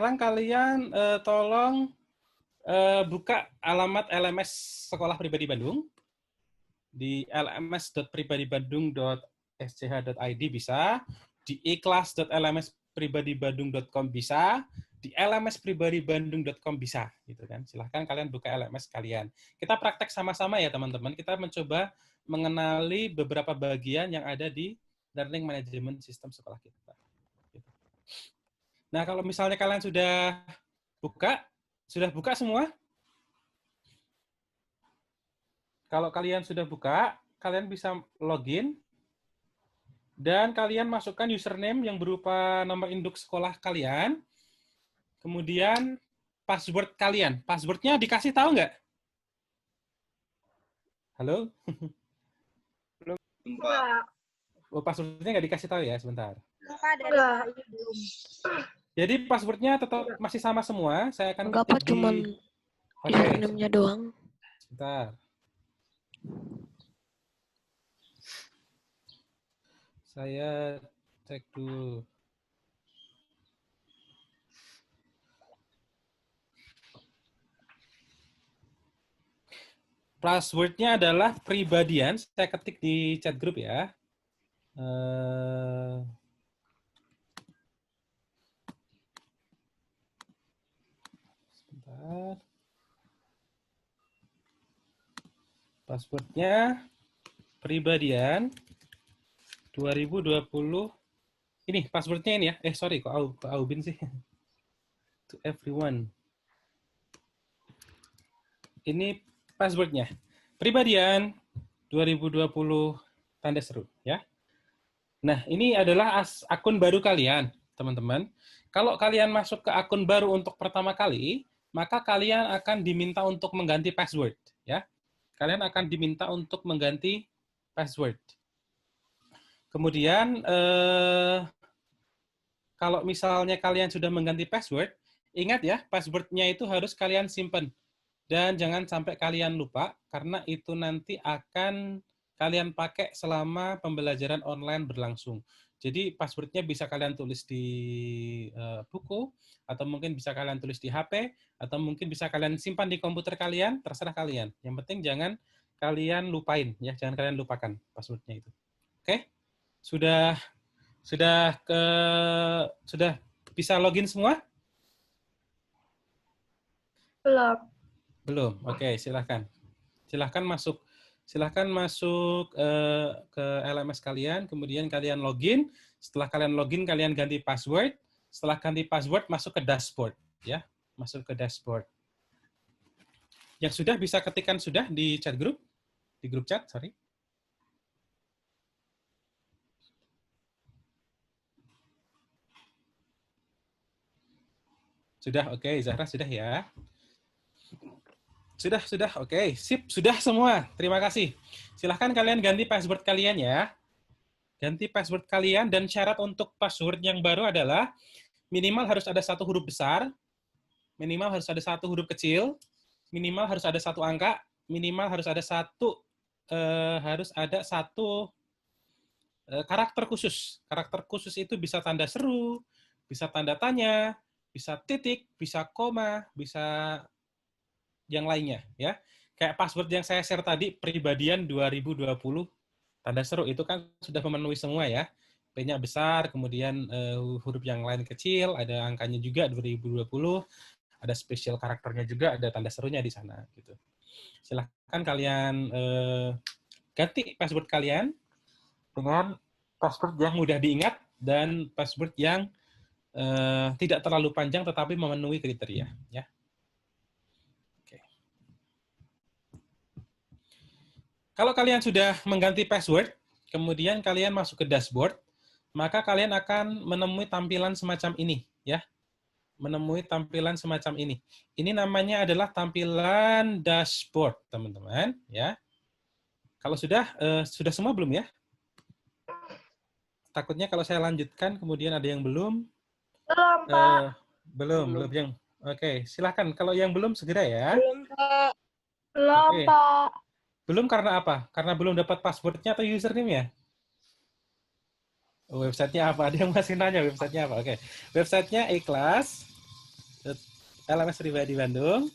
sekarang kalian tolong buka alamat LMS Sekolah Pribadi Bandung di lms.pribadibandung.sch.id bisa, di ikhlas.lmspribadibandung.com bisa, di lmspribadibandung.com bisa, gitu kan. Silahkan kalian buka LMS kalian. Kita praktek sama-sama ya teman-teman. Kita mencoba mengenali beberapa bagian yang ada di Learning Management System sekolah kita. Nah, kalau misalnya kalian sudah buka semua? Kalau kalian sudah buka, kalian bisa login, dan kalian masukkan username yang berupa nomor induk sekolah kalian, kemudian password kalian. Passwordnya dikasih tahu nggak? Halo? Enggak. Oh, passwordnya nggak dikasih tahu ya, sebentar. Enggak. Jadi passwordnya tetap masih sama semua. Saya akan Enggak ketik apa, cuman username-nya doang. Sebentar. Saya cek dulu. Passwordnya adalah pribadian. Saya ketik di chat grup ya. Sebentar. Passwordnya pribadian 2020. Ini passwordnya ini ya. Sorry, kok Aubin sih. To everyone. Ini passwordnya. Pribadian 2020 tanda seru ya. Nah, ini adalah akun baru kalian, teman-teman. Kalau kalian masuk ke akun baru untuk pertama kali, maka kalian akan diminta untuk mengganti password ya. Kalian akan diminta untuk mengganti password. Kemudian kalau misalnya kalian sudah mengganti password, ingat ya, passwordnya itu harus kalian simpan. Dan jangan sampai kalian lupa, karena itu nanti akan kalian pakai selama pembelajaran online berlangsung. Jadi passwordnya bisa kalian tulis di buku, atau mungkin bisa kalian tulis di HP, atau mungkin bisa kalian simpan di komputer kalian, terserah kalian. Yang penting jangan kalian lupain, ya, jangan kalian lupakan passwordnya itu. Oke? Sudah bisa login semua? Belum. Belum. Oke, silahkan. Silahkan masuk ke LMS kalian, kemudian kalian login. Setelah kalian login, kalian ganti password. Setelah ganti password, masuk ke dashboard, ya. Masuk ke dashboard. Yang sudah bisa ketikkan sudah di chat grup, di grup chat, sorry. Sudah, oke. Zahra sudah ya. Sudah, oke. Sip, sudah semua. Terima kasih. Silahkan kalian ganti password kalian ya. Ganti password kalian, dan syarat untuk password yang baru adalah minimal harus ada 1 huruf besar, minimal harus ada 1 huruf kecil, minimal harus ada 1 angka, minimal harus ada satu karakter khusus. Karakter khusus itu bisa tanda seru, bisa tanda tanya, bisa titik, bisa koma, bisa yang lainnya ya. Kayak password yang saya share tadi, pribadian 2020 tanda seru, itu kan sudah memenuhi semua ya. P-nya besar, kemudian huruf yang lain kecil, ada angkanya juga 2020, ada spesial karakternya juga, ada tanda serunya di sana gitu. Silahkan kalian ganti password kalian dengan password yang mudah diingat dan password yang tidak terlalu panjang tetapi memenuhi kriteria ya. Kalau kalian sudah mengganti password, kemudian kalian masuk ke dashboard, maka kalian akan menemui tampilan semacam ini, ya. Menemui tampilan semacam ini. Ini namanya adalah tampilan dashboard, teman-teman, ya. Kalau sudah semua belum ya? Takutnya kalau saya lanjutkan, kemudian ada yang belum. Belum, Pak. Belum. Yang oke, silahkan. Kalau yang belum segera ya. Belum, Pak. Belum, Oke. Pak. Belum karena apa? Karena belum dapat passwordnya atau username-nya? Websitenya apa? Ada yang masih nanya websitenya apa? Oke. Websitenya ikhlas. LMS Pribadi Bandung.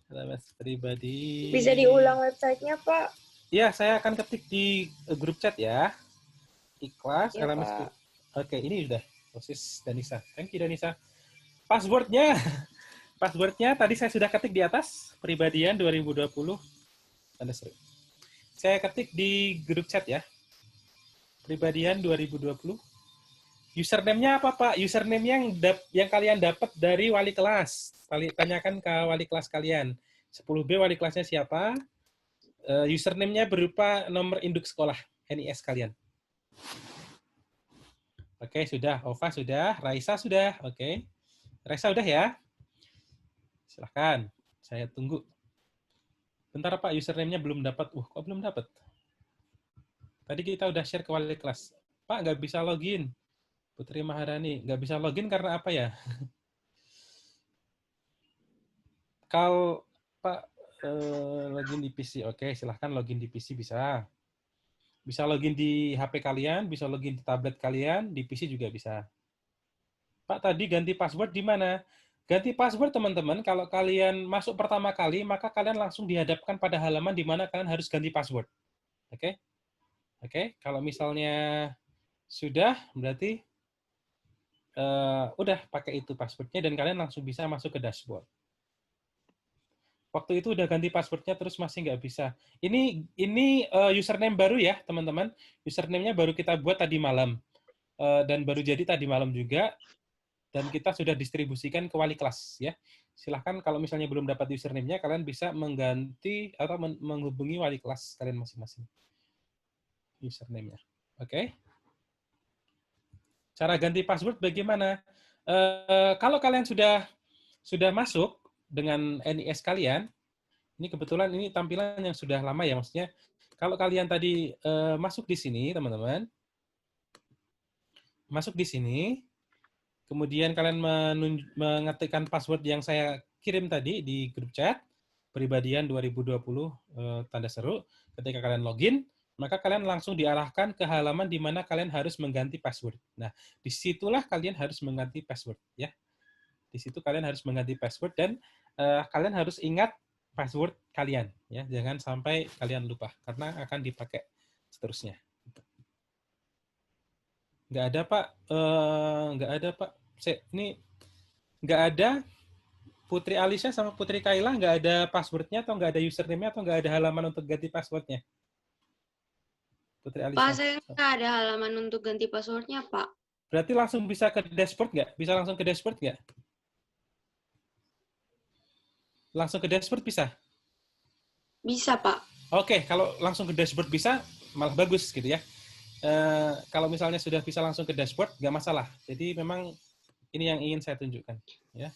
LMS Pribadi. Bisa diulang websitenya, Pak? Iya, saya akan ketik di grup chat ya. Ikhlas, Ya, LMS. Pak. Oke, ini sudah. Proses Danisa. Thank you, Danisa. Passwordnya. Passwordnya tadi saya sudah ketik di atas. Pribadian 2020. Tanda seru. Saya ketik di grup chat ya. Pribadian 2020. Username-nya apa, Pak? Username yang kalian dapat dari wali kelas. Tanyakan ke wali kelas kalian. 10B wali kelasnya siapa? Username-nya berupa nomor induk sekolah, NIS kalian. Oke, sudah. Ova sudah. Raisa sudah. Oke. Raisa udah ya? Silahkan. Saya tunggu. Bentar, Pak. Username-nya belum dapat. Kok belum dapat? Tadi kita udah share ke wali kelas. Pak, nggak bisa login. Putri Maharani. Nggak bisa login karena apa ya? Kalau Pak login di PC, oke, silahkan login di PC bisa. Bisa login di HP kalian, bisa login di tablet kalian, di PC juga bisa. Pak, tadi ganti password di mana? Ganti password, teman-teman, kalau kalian masuk pertama kali, maka kalian langsung dihadapkan pada halaman di mana kalian harus ganti password. Oke? Oke, kalau misalnya sudah, berarti udah pakai itu passwordnya dan kalian langsung bisa masuk ke dashboard. Waktu itu udah ganti passwordnya terus masih nggak bisa. Ini username baru ya, teman-teman. Username-nya baru kita buat tadi malam. Dan baru jadi tadi malam juga. Dan kita sudah distribusikan ke wali kelas ya. Silahkan kalau misalnya belum dapat username-nya, kalian bisa mengganti atau menghubungi wali kelas kalian masing-masing. Username-nya. Oke. Cara ganti password bagaimana? Kalau kalian sudah masuk dengan NIS kalian, ini kebetulan ini tampilan yang sudah lama ya, maksudnya kalau kalian tadi masuk di sini, teman-teman, masuk di sini, kemudian kalian mengetikkan password yang saya kirim tadi di grup chat, pribadian 2020 tanda seru, ketika kalian login, maka kalian langsung diarahkan ke halaman di mana kalian harus mengganti password. Nah, disitulah kalian harus mengganti password, ya. Di situ kalian harus mengganti password dan kalian harus ingat password kalian, ya. Jangan sampai kalian lupa karena akan dipakai seterusnya. Nggak ada, Pak. Nggak ada, Pak. Ini nggak ada. Putri Alicia sama Putri Kaila nggak ada passwordnya atau nggak ada username-nya atau nggak ada halaman untuk ganti passwordnya? Putri Alicia. Pak, saya nggak ada halaman untuk ganti passwordnya, Pak. Berarti langsung bisa ke dashboard nggak? Bisa langsung ke dashboard nggak? Langsung ke dashboard bisa? Bisa, Pak. Oke, kalau langsung ke dashboard bisa, malah bagus gitu ya. Kalau misalnya sudah bisa langsung ke dashboard, nggak masalah. Jadi memang ini yang ingin saya tunjukkan. Ya.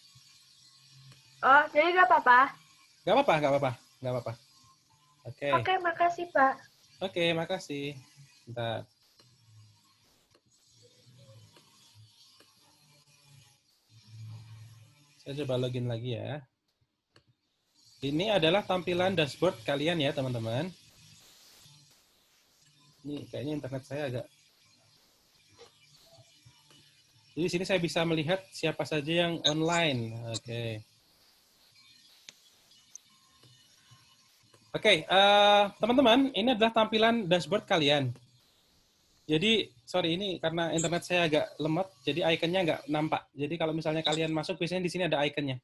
Oh, jadi nggak apa-apa? Nggak apa-apa, nggak apa-apa. Nggak apa-apa. Oke. Oke, makasih, Pak. Oke, makasih. Bentar. Saya coba login lagi ya. Ini adalah tampilan dashboard kalian ya, teman-teman. Ini kayaknya internet saya agak... Jadi di sini saya bisa melihat siapa saja yang online. Oke. Oke, teman-teman, ini adalah tampilan dashboard kalian. Jadi, sorry, ini karena internet saya agak lemot, jadi ikonnya nggak nampak. Jadi kalau misalnya kalian masuk, biasanya di sini ada ikonnya.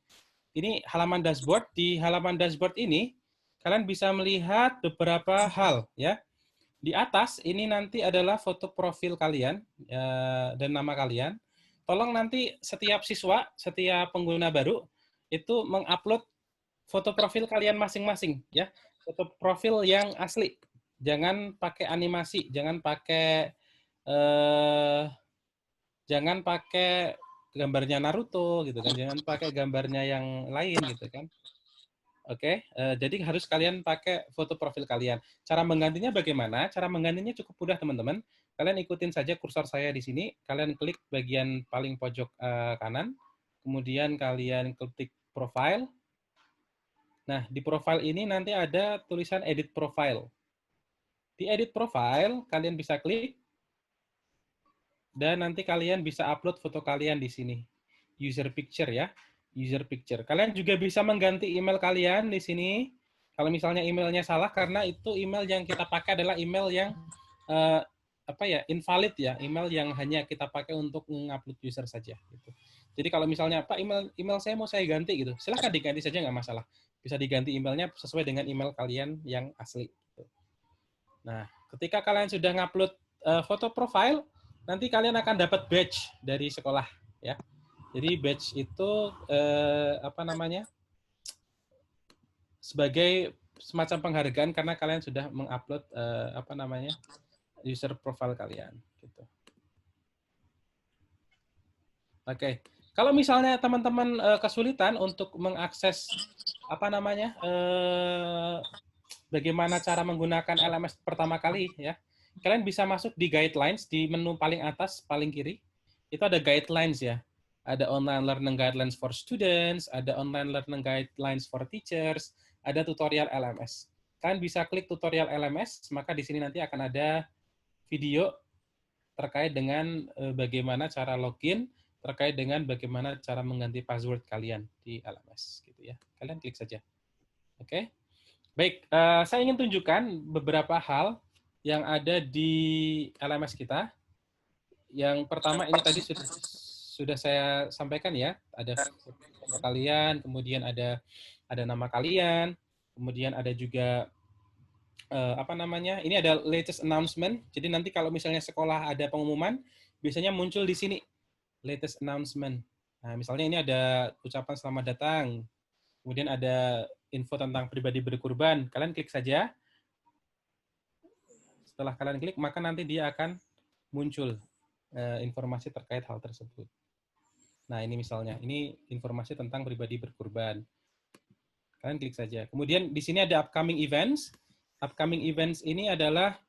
Ini halaman dashboard. Di halaman dashboard ini, kalian bisa melihat beberapa hal. Ya. Di atas, ini nanti adalah foto profil kalian dan nama kalian. Tolong nanti setiap siswa, setiap pengguna baru, itu mengupload foto profil kalian masing-masing. Ya. Foto profil yang asli. Jangan pakai animasi, jangan pakai gambarnya Naruto gitu kan, jangan pakai gambarnya yang lain gitu kan. Oke, jadi harus kalian pakai foto profil kalian. Cara menggantinya bagaimana? Cara menggantinya cukup mudah, teman-teman. Kalian ikutin saja kursor saya di sini. Kalian klik bagian paling pojok kanan, kemudian kalian klik profile. Nah, di profile ini nanti ada tulisan edit profile. Di edit profile, kalian bisa klik, dan nanti kalian bisa upload foto kalian di sini. user picture ya. User picture. Kalian juga bisa mengganti email kalian di sini. Kalau misalnya emailnya salah, karena itu email yang kita pakai adalah email yang invalid ya, email yang hanya kita pakai untuk mengupload user saja. Gitu. Jadi kalau misalnya Pak email saya mau saya ganti gitu, silahkan diganti saja nggak masalah. Bisa diganti emailnya sesuai dengan email kalian yang asli. Gitu. Nah, ketika kalian sudah ngupload foto profile, nanti kalian akan dapat badge dari sekolah ya. Jadi badge itu sebagai semacam penghargaan karena kalian sudah mengupload user profile kalian gitu. Oke. Kalau misalnya teman-teman kesulitan untuk mengakses bagaimana cara menggunakan LMS pertama kali ya. Kalian bisa masuk di guidelines di menu paling atas paling kiri. Itu ada guidelines ya. Ada online learning guidelines for students, ada online learning guidelines for teachers, ada tutorial LMS. Kalian bisa klik tutorial LMS, maka di sini nanti akan ada video terkait dengan bagaimana cara login, terkait dengan bagaimana cara mengganti password kalian di LMS gitu ya. Kalian klik saja. Oke. Baik, saya ingin tunjukkan beberapa hal yang ada di LMS kita. Yang pertama ini tadi sudah saya sampaikan ya, ada foto kalian, kemudian ada nama kalian, kemudian ada juga ini ada latest announcement. Jadi nanti kalau misalnya sekolah ada pengumuman, biasanya muncul di sini latest announcement. Nah, misalnya ini ada ucapan selamat datang, kemudian ada info tentang pribadi berkurban. Kalian klik saja. Setelah kalian klik, maka nanti dia akan muncul informasi terkait hal tersebut. Nah, ini misalnya, ini informasi tentang pribadi berkurban. Kalian klik saja. Kemudian di sini ada upcoming events. Upcoming events ini adalah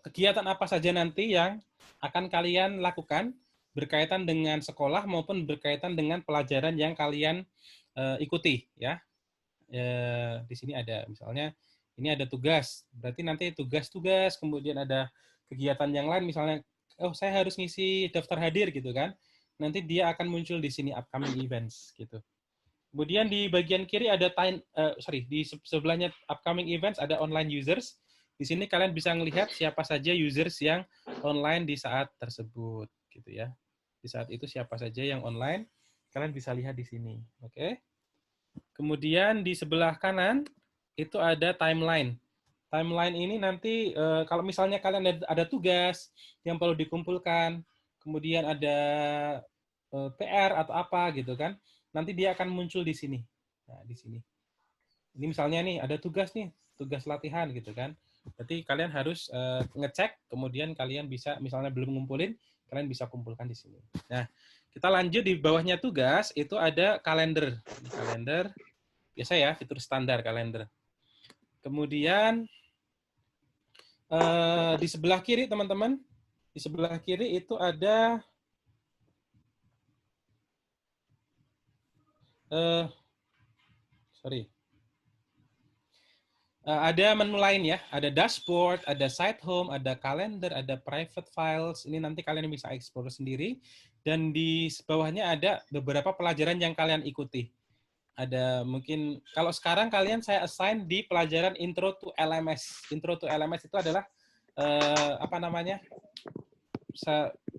kegiatan apa saja nanti yang akan kalian lakukan berkaitan dengan sekolah maupun berkaitan dengan pelajaran yang kalian ikuti, ya. Di sini ada, misalnya, ini ada tugas. Berarti nanti tugas-tugas, kemudian ada kegiatan yang lain, misalnya, oh saya harus ngisi daftar hadir gitu kan. Nanti dia akan muncul di sini upcoming events gitu. Kemudian di bagian kiri ada di sebelahnya upcoming events ada online users. Di sini kalian bisa melihat siapa saja users yang online di saat tersebut gitu ya. Di saat itu siapa saja yang online, kalian bisa lihat di sini. Oke. Kemudian di sebelah kanan itu ada timeline. Timeline ini nanti kalau misalnya kalian ada tugas yang perlu dikumpulkan, kemudian ada PR atau apa gitu kan, nanti dia akan muncul di sini. Nah, di sini. Ini misalnya nih ada tugas nih, tugas latihan gitu kan. Berarti kalian harus ngecek, kemudian kalian bisa misalnya belum ngumpulin, kalian bisa kumpulkan di sini. Nah, kita lanjut di bawahnya tugas itu ada kalender. Di kalender biasa ya, fitur standar kalender. Kemudian di sebelah kiri teman-teman, di sebelah kiri itu ada ada menu lain ya, ada dashboard, ada site home, ada calendar, ada private files. Ini nanti kalian bisa explore sendiri. Dan di bawahnya ada beberapa pelajaran yang kalian ikuti. Ada mungkin, kalau sekarang kalian saya assign di pelajaran Intro to LMS. Intro to LMS itu adalah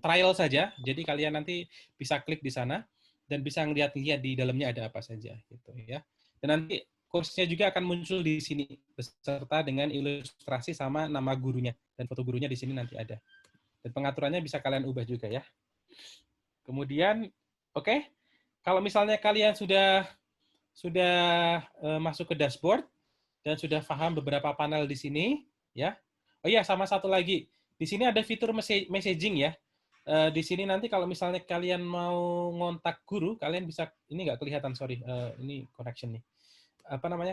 trial saja. Jadi kalian nanti bisa klik di sana dan bisa ngeliat-lihat di dalamnya ada apa saja gitu ya. Dan nanti kursnya juga akan muncul di sini beserta dengan ilustrasi sama nama gurunya dan foto gurunya di sini nanti ada. Dan pengaturannya bisa kalian ubah juga ya. Kemudian oke. Kalau misalnya kalian sudah masuk ke dashboard dan sudah paham beberapa panel di sini ya. Oh iya, sama satu lagi. Di sini ada fitur messaging ya. Di sini nanti kalau misalnya kalian mau ngontak guru, kalian bisa, ini nggak kelihatan, sorry, ini correction nih.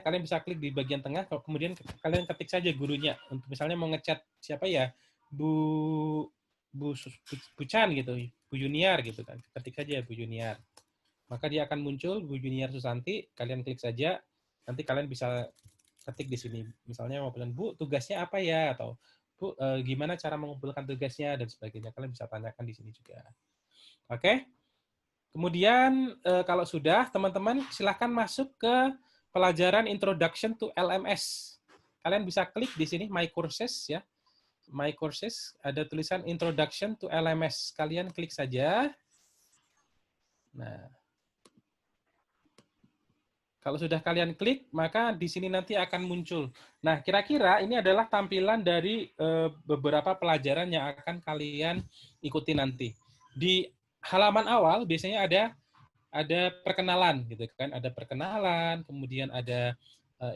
Kalian bisa klik di bagian tengah, kemudian kalian ketik saja gurunya. Untuk misalnya mau ngechat siapa ya, Bu Chan gitu, Bu Junior gitu kan. Ketik saja Bu Junior. Maka dia akan muncul Bu Junior Susanti, kalian klik saja, nanti kalian bisa ketik di sini. Misalnya mau bilang, Bu, tugasnya apa ya? Atau Bu, gimana cara mengumpulkan tugasnya dan sebagainya. Kalian bisa tanyakan di sini juga. Oke? Kemudian kalau sudah, teman-teman silahkan masuk ke pelajaran Introduction to LMS. Kalian bisa klik di sini My Courses ya. My Courses ada tulisan Introduction to LMS. Kalian klik saja. Nah, kalau sudah kalian klik, maka di sini nanti akan muncul. Nah, kira-kira ini adalah tampilan dari beberapa pelajaran yang akan kalian ikuti nanti. Di halaman awal biasanya ada perkenalan gitu kan, ada perkenalan, kemudian ada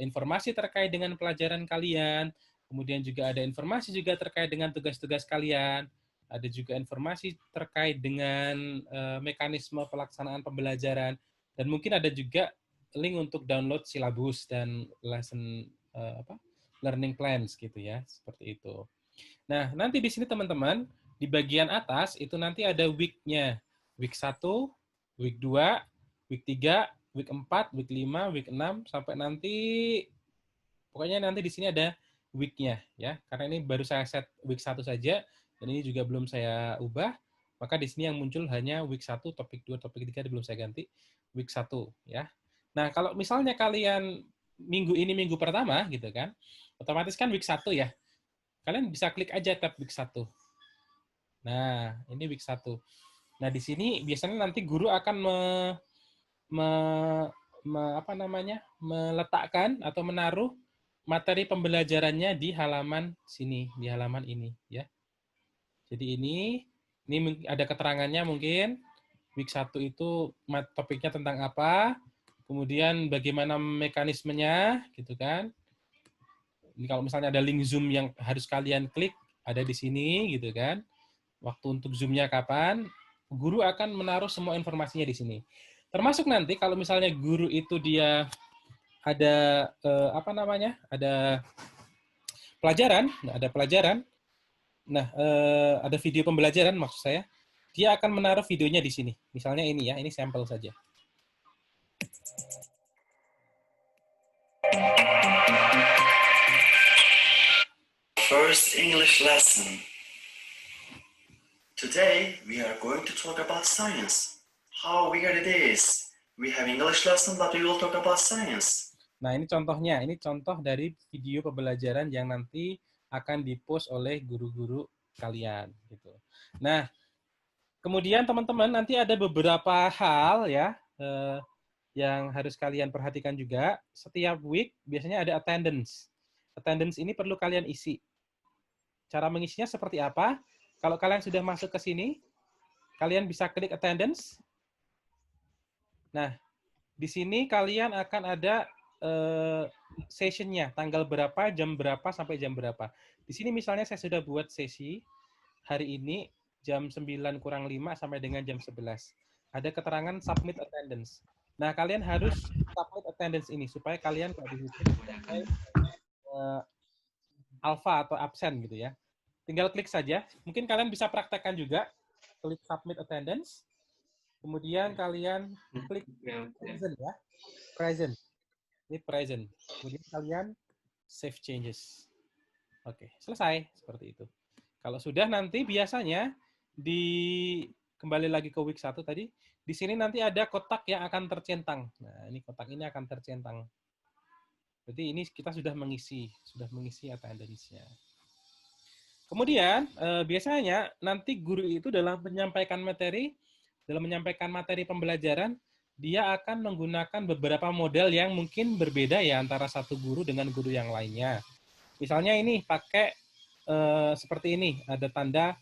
informasi terkait dengan pelajaran kalian, kemudian juga ada informasi juga terkait dengan tugas-tugas kalian, ada juga informasi terkait dengan mekanisme pelaksanaan pembelajaran, dan mungkin ada juga link untuk download silabus dan lesson learning plans gitu ya, seperti itu. Nah, nanti di sini teman-teman, di bagian atas itu nanti ada week-nya. Week 1, week 2, week 3, week 4, week 5, week 6, sampai nanti, pokoknya nanti di sini ada week-nya ya. Karena ini baru saya set week 1 saja, dan ini juga belum saya ubah, maka di sini yang muncul hanya week 1, topik 2, topik 3 belum saya ganti, week 1 ya. Nah, kalau misalnya kalian minggu ini minggu pertama gitu kan, otomatis kan week 1 ya. Kalian bisa klik aja tab week 1. Nah, ini week 1. Nah, di sini biasanya nanti guru akan meletakkan atau menaruh materi pembelajarannya di halaman sini, di halaman ini ya. Jadi ini ada keterangannya mungkin. Week 1 itu topiknya tentang apa, kemudian bagaimana mekanismenya gitu kan. Ini kalau misalnya ada link Zoom yang harus kalian klik, ada di sini gitu kan. Waktu untuk Zoom-nya kapan, guru akan menaruh semua informasinya di sini. Termasuk nanti kalau misalnya guru itu dia ada ada pelajaran, nah ada video pembelajaran maksud saya, dia akan menaruh videonya di sini. Misalnya ini ya, ini sampel saja. First English lesson. Today we are going to talk about science. How weird it is. We have English lesson but we will talk about science. Nah, ini contohnya. Ini contoh dari video pembelajaran yang nanti akan dipost oleh guru-guru kalian gitu. Nah, kemudian teman-teman nanti ada beberapa hal ya yang harus kalian perhatikan juga. Setiap week biasanya ada attendance. Attendance ini perlu kalian isi. Cara mengisinya seperti apa? Kalau kalian sudah masuk ke sini, kalian bisa klik attendance. Nah, di sini kalian akan ada sessionnya, tanggal berapa, jam berapa, sampai jam berapa. Di sini misalnya saya sudah buat sesi hari ini jam 9:05 sampai dengan jam 11. Ada keterangan submit attendance. Nah, kalian harus submit attendance ini supaya kalian nggak dihukum sampai alpha atau absen gitu ya. Tinggal klik saja. Mungkin kalian bisa praktekkan juga. Klik submit attendance. Kemudian kalian klik present ya. Present. Ini present. Kemudian kalian save changes. Oke, selesai. Seperti itu. Kalau sudah nanti biasanya kembali lagi ke week 1 tadi, di sini nanti ada kotak yang akan tercentang. Nah, ini kotak ini akan tercentang. Jadi ini kita sudah mengisi attendance-nya. Kemudian biasanya nanti guru itu dalam menyampaikan materi pembelajaran, dia akan menggunakan beberapa model yang mungkin berbeda ya antara satu guru dengan guru yang lainnya. Misalnya ini pakai seperti ini, ada tanda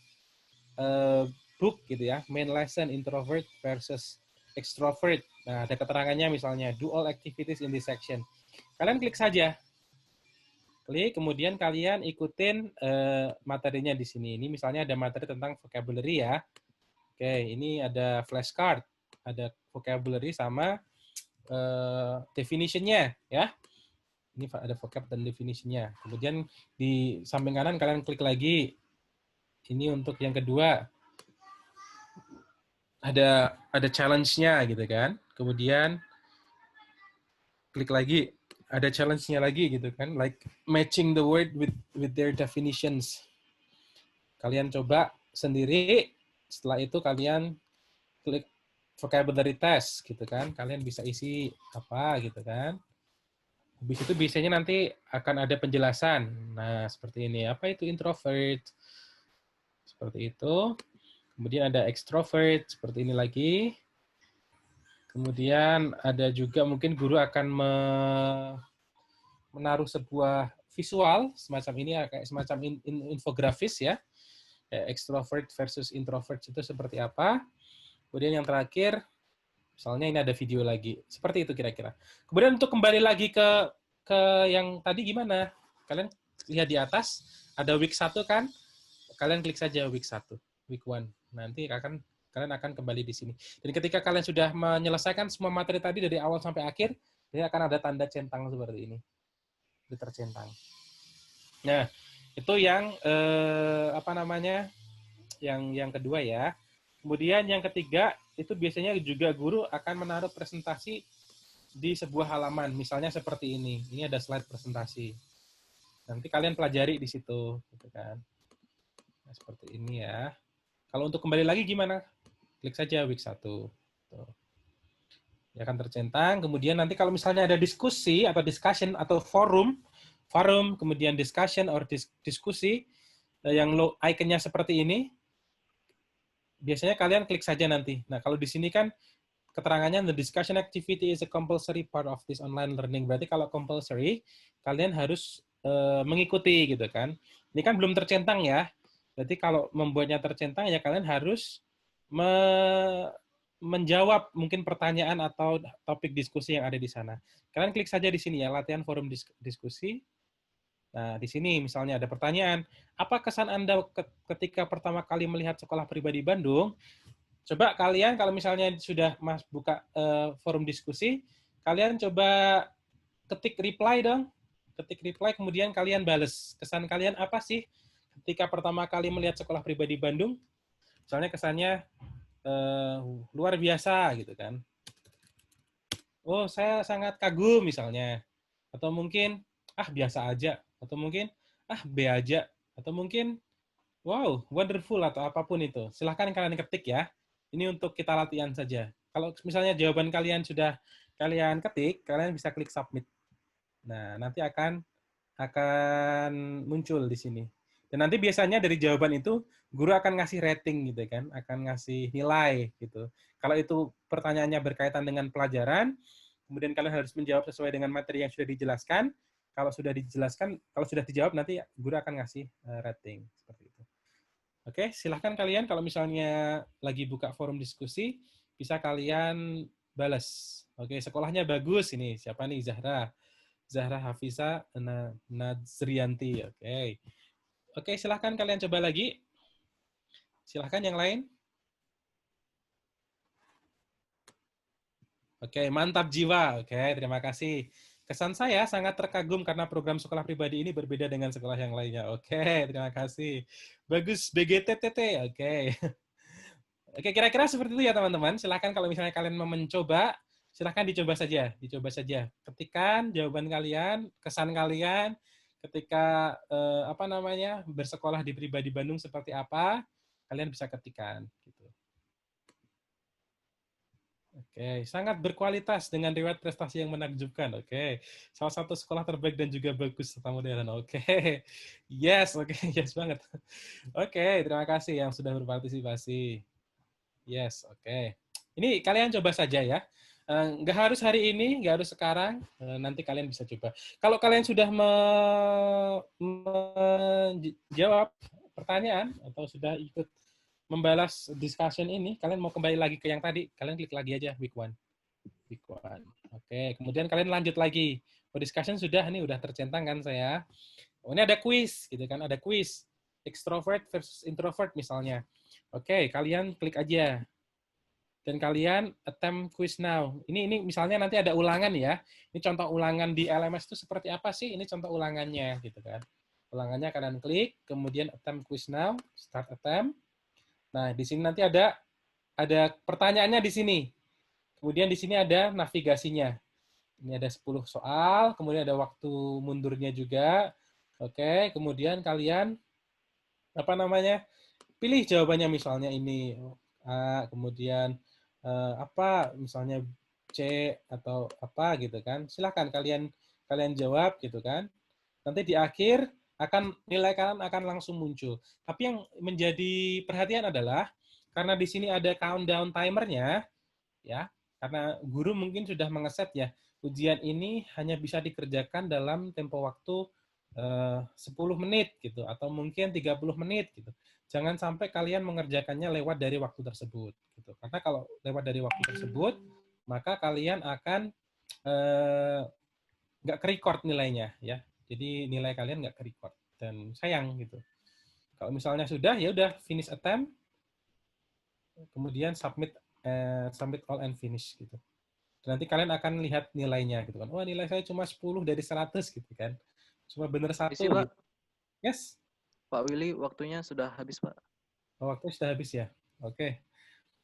book gitu ya, main lesson introvert versus extrovert. Nah, ada keterangannya misalnya do all activities in this section. Kalian klik saja. Klik, kemudian kalian ikutin materinya di sini. Ini misalnya ada materi tentang vocabulary ya. Oke, ini ada flashcard, ada vocabulary sama definition-nya ya. Ini ada vocab dan definition-nya. Kemudian di samping kanan kalian klik lagi. Ini untuk yang kedua. Ada challenge-nya gitu kan. Kemudian klik lagi, ada challenge-nya lagi gitu kan, like matching the word with their definitions. Kalian coba sendiri, setelah itu kalian klik vocabulary test gitu kan. Kalian bisa isi apa gitu kan. Habis itu biasanya nanti akan ada penjelasan. Nah, seperti ini. Apa itu introvert? Seperti itu. Kemudian ada extrovert, seperti ini lagi. Kemudian ada juga mungkin guru akan menaruh sebuah visual semacam ini, kayak semacam infografis ya. Extrovert versus introvert itu seperti apa. Kemudian yang terakhir, misalnya ini ada video lagi. Seperti itu kira-kira. Kemudian untuk kembali lagi ke yang tadi gimana? Kalian lihat di atas, ada week 1 kan? Kalian klik saja week 1, week 1. Nanti kalian akan kembali di sini. Dan ketika kalian sudah menyelesaikan semua materi tadi dari awal sampai akhir, ini akan ada tanda centang seperti ini. Itu tercentang. Nah, itu yang yang kedua ya. Kemudian yang ketiga, itu biasanya juga guru akan menaruh presentasi di sebuah halaman. Misalnya seperti ini. Ini ada slide presentasi. Nanti kalian pelajari di situ, gitu kan. Nah, seperti ini ya. Kalau untuk kembali lagi gimana? Klik saja week 1. Tuh. Ya akan tercentang. Kemudian nanti kalau misalnya ada diskusi atau discussion atau forum, kemudian discussion or diskusi, yang ikonnya seperti ini, biasanya kalian klik saja nanti. Nah, kalau di sini kan keterangannya the discussion activity is a compulsory part of this online learning. Berarti kalau compulsory, kalian harus mengikuti gitu kan. Ini kan belum tercentang ya. Berarti kalau membuatnya tercentang ya kalian harus menjawab mungkin pertanyaan atau topik diskusi yang ada di sana. Kalian klik saja di sini ya, latihan forum diskusi. Nah, di sini misalnya ada pertanyaan, apa kesan Anda ketika pertama kali melihat Sekolah Pribadi Bandung? Coba kalian kalau misalnya sudah buka forum diskusi, kalian coba ketik reply dong. Ketik reply, kemudian kalian bales. Kesan kalian apa sih ketika pertama kali melihat Sekolah Pribadi Bandung? Misalnya kesannya luar biasa gitu kan. Oh, saya sangat kagum misalnya. Atau mungkin biasa aja, atau mungkin B aja, atau mungkin wow, wonderful atau apapun itu. Silahkan kalian ketik ya. Ini untuk kita latihan saja. Kalau misalnya jawaban kalian sudah kalian ketik, kalian bisa klik submit. Nah, nanti akan muncul di sini. Dan nanti biasanya dari jawaban itu guru akan ngasih rating gitu kan, akan ngasih nilai gitu. Kalau itu pertanyaannya berkaitan dengan pelajaran, kemudian kalian harus menjawab sesuai dengan materi yang sudah dijelaskan. Kalau sudah dijawab nanti guru akan ngasih rating seperti itu. Oke, silahkan kalian kalau misalnya lagi buka forum diskusi bisa kalian balas. Oke, sekolahnya bagus ini. Siapa nih? Zahra Hafiza Nazrianti. Oke, silahkan kalian coba lagi. Silahkan yang lain. Oke, mantap jiwa. Oke, terima kasih. Kesan saya sangat terkagum karena program sekolah pribadi ini berbeda dengan sekolah yang lainnya. Oke, terima kasih. Bagus, BGTTT. Oke. Oke, kira-kira seperti itu ya teman-teman. Silahkan kalau misalnya kalian mau mencoba, silahkan dicoba saja. Ketikkan jawaban kalian, kesan kalian, ketika bersekolah di Pribadi Bandung seperti apa, kalian bisa ketikkan. Gitu. Oke, sangat berkualitas dengan riwayat prestasi yang menakjubkan. Oke, salah satu sekolah terbaik dan juga bagus serta modern. Oke, yes, yes banget. Oke, terima kasih yang sudah berpartisipasi. Yes, oke. Ini kalian coba saja ya. Nggak harus hari ini, nggak harus sekarang. Nanti kalian bisa coba. Kalau kalian sudah menjawab pertanyaan atau sudah ikut membalas discussion ini, kalian mau kembali lagi ke yang tadi, kalian klik lagi aja week 1. Week 1. Oke, kemudian kalian lanjut lagi. For discussion ini udah tercentang kan saya. Oh, ini ada quiz gitu kan, ada quiz. Extrovert versus introvert misalnya. Oke, kalian klik aja. Dan kalian attempt quiz now. Ini misalnya nanti ada ulangan ya. Ini contoh ulangan di LMS itu seperti apa sih? Ini contoh ulangannya gitu kan. Ulangannya kalian klik, kemudian attempt quiz now, start attempt. Nah, di sini nanti ada pertanyaannya di sini. Kemudian di sini ada navigasinya. Ini ada 10 soal, kemudian ada waktu mundurnya juga. Oke, kemudian kalian pilih jawabannya misalnya ini A, kemudian apa, misalnya C atau apa gitu kan. Silahkan kalian jawab gitu kan. Nanti di akhir nilai kalian akan langsung muncul. Tapi yang menjadi perhatian adalah karena di sini ada countdown timernya, ya, karena guru mungkin sudah mengeset ya, ujian ini hanya bisa dikerjakan dalam tempo waktu 10 menit gitu, atau mungkin 30 menit gitu. Jangan sampai kalian mengerjakannya lewat dari waktu tersebut. Gitu. Karena kalau lewat dari waktu tersebut, maka kalian akan nggak ke-record nilainya, ya. Jadi nilai kalian nggak ke-record dan sayang gitu. Kalau misalnya sudah, ya udah finish attempt, kemudian submit all and finish gitu. Dan nanti kalian akan lihat nilainya gitu kan. Wah, nilai saya cuma 10 dari 100 gitu kan. Cuma bener satu. Isi, Pak. Gitu. Yes. Pak Willy, waktunya sudah habis, Pak. Oh, waktunya sudah habis ya. Oke.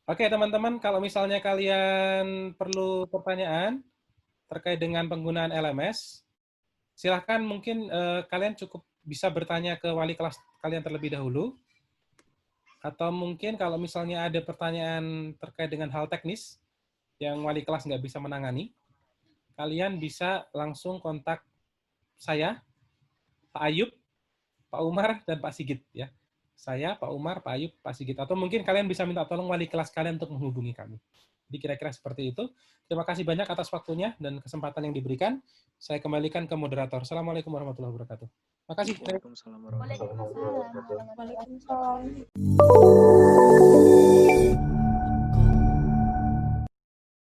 Oke, teman-teman, kalau misalnya kalian perlu pertanyaan terkait dengan penggunaan LMS, silahkan mungkin kalian cukup bisa bertanya ke wali kelas kalian terlebih dahulu. Atau mungkin kalau misalnya ada pertanyaan terkait dengan hal teknis yang wali kelas nggak bisa menangani, kalian bisa langsung kontak saya, Pak Ayub, Pak Umar, dan Pak Sigit. Ya. Saya, Pak Umar, Pak Ayub, Pak Sigit. Atau mungkin kalian bisa minta tolong wali kelas kalian untuk menghubungi kami. Jadi kira-kira seperti itu. Terima kasih banyak atas waktunya dan kesempatan yang diberikan. Saya kembalikan ke moderator. Assalamualaikum warahmatullahi wabarakatuh. Terima kasih. Waalaikumsalam warahmatullahi wabarakatuh. Waalaikumsalam.